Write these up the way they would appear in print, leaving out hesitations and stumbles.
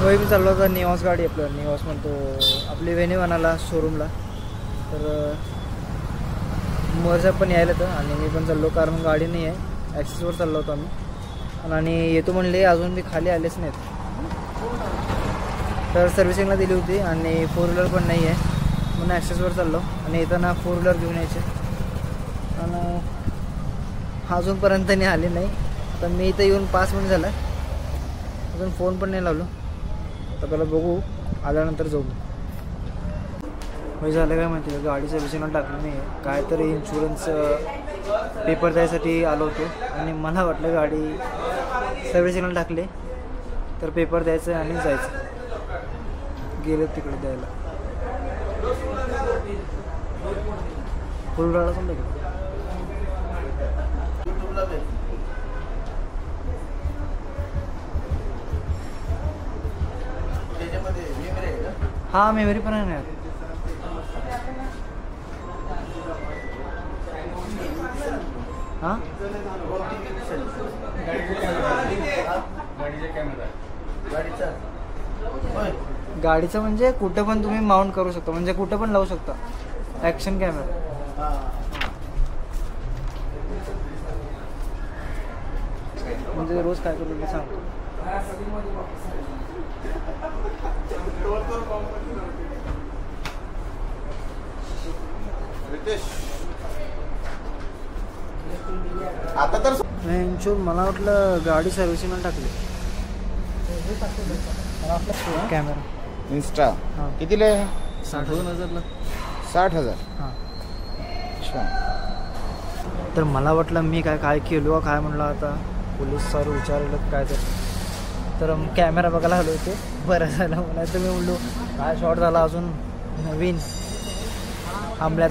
वही मी चाललो होता निवास गाडी आपलं निवास म्हणतो आपली वेणीवानाला शोरूमला. तर मोरसाहेब पण यायला तर आणि मी पण चाललो कारण गाडी नाही आहे. ॲक्सेसवर चाललो होतो आम्ही आणि येतो म्हणले अजून मी खाली आलेच नाहीत. तर सर्व्हिसिंगला दिली होती आणि 4 व्हीलर पण नाही आहे म्हणून ॲक्सेसवर चाललो आणि येताना 4 व्हीलर घेऊन यायचे आणि अजूनपर्यंत नाही आले नाही. तर मी इथं येऊन 5 मिनिट झालं अजून फोन पण नाही लावलो. तर त्याला बघू आल्यानंतर जाऊ. म्हणजे झालं काय माहिती आहे गाडी सर्व्हिसिंगला टाकली नाही आहे. काय तरी इन्शुरन्स पेपर द्यायसाठी आलो होतो आणि मला वाटलं गाडी सर्व्हिसिंगला टाकली तर पेपर द्यायचं आणि जायचं. गेलं तिकडे द्यायला फुलराडा पण लागेल. हां मेमरी पण आहे ना. हां गाडीचं म्हणजे कुठं पण तुम्ही माउंट करू शकता म्हणजे कुठं पण लावू शकता. ॲक्शन कॅमेरा म्हणजे रोज काय करू ते सांगतो. आता तर मला वाटलं गाडी सर्व्हिसिंगला टाकली. कॅमेरा इन्स्टा कितीला आहे? 60,000ला. 60,000. हां अच्छा. तर मला वाटलं मी काय केलो काय म्हणलं आता पोलीस सर विचारलं काय तर कॅमेरा बघायला आलो होते. बरं झालं म्हणायचं तर मी म्हणलो काय शॉट झाला अजून नवीन थांबल्या.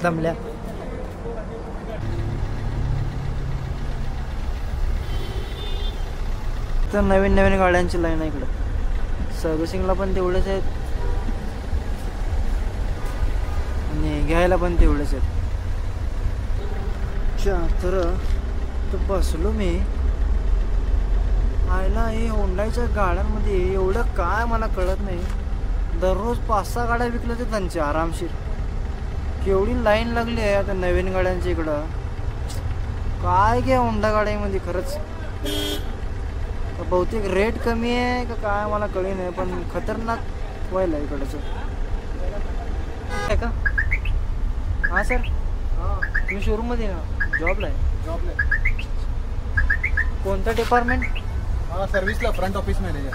तर नवीन गाड्यांची लाईन आहे इकडं. सर्व्हिसिंगला पण तेवढेच आहेत आणि घ्यायला पण तेवढेच आहेत. तर बसलो मी आयला हे होंडाईच्या गाड्यांमध्ये एवढं काय मला कळत नाही. दररोज 5-6 गाड्या विकल्या ते त्यांच्या आरामशीर. केवढी लाईन लागली आहे आता नवीन गाड्यांच्या इकडं. काय घ्या होंडा गाड्यामध्ये खरंच बहुतेक रेट कमी आहे का काय मला कळी नाही पण खतरनाक व्हायला इकडचं आहे का. हां सर तुम्ही शोरूममध्ये ना जॉबला आहे? कोणतं डिपार्टमेंट? सर्व्हिसला फ्रंट ऑफिस मॅनेजर.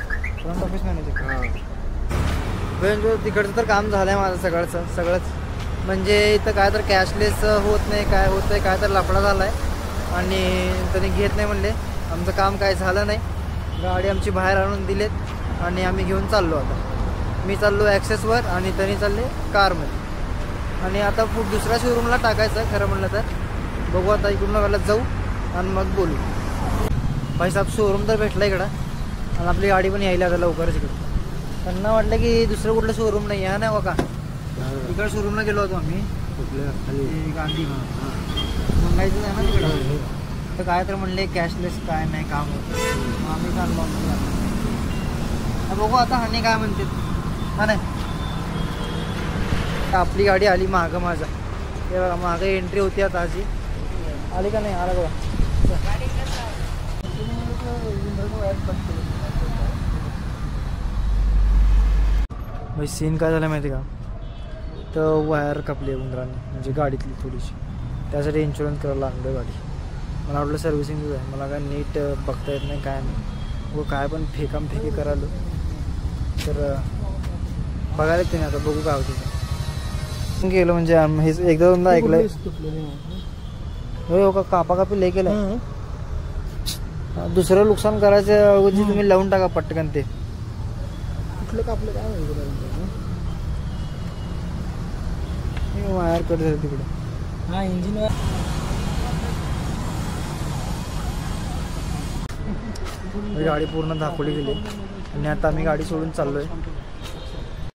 म्हणजे तिकडचं तर काम झालं आहे माझं सगळंच. म्हणजे इथं काय तर कॅशलेस होत नाही काय होत आहे काय तर लफडा झाला आहे आणि त्यांनी घेत नाही म्हणले. आमचं काम काय झालं नाही. गाडी आमची बाहेर आणून दिलेत आणि आम्ही घेऊन चाललो. आता मी चाललो ॲक्सेसवर आणि त्यांनी चालले कारमध्ये आणि आता दुसऱ्या शोरूमला टाकायचं खरं म्हणलं तर. बघू आता इकडून वेळेला जाऊ आणि मग बोलू. भाईसाहेब शोरूम तर भेटला इकडं आणि आपली गाडी पण यायला आता लवकरच इकडं. त्यांना वाटलं की दुसरं कुठलं शोरूम नाही आहे ना बघा. इकडं शोरूमला गेलो होतो आम्ही कुठल्या गांधी मंगायचं आहे ना तिकडं. तर काय तर म्हणले कॅशलेस काय नाही काम होतं. आम्ही चाललो बघू आता आणि काय म्हणते. हा नाही आपली गाडी आली मागं माझा. हे बघा मागं एंट्री होती आता आजी आली का नाही आला बघा. भाई सीन काय झालं माहिती का. तर वायर कापली उंदराने म्हणजे गाडीतली थोडीशी. त्यासाठी इन्शुरन्स करायला लागलं गाडी. मला वाटलं सर्व्हिसिंग आहे मला काय नीट बघता येत नाही काय नाही व काय पण फेकी करायलो. तर बघायला ते नाही आता बघू काय होतं. गेलं म्हणजे हे एकदा दोनदा ऐकलंय हो का कापाकापी लय केलं. दुसरं नुकसान करायचं ऐवजी तुम्ही लावून टाका पटकन. ते कुठलं कापलं काय वायर करत तिकडे. हा इंजिन गाडी पूर्ण दाखवली गेली आणि आता आम्ही गाडी सोडून चाललोय.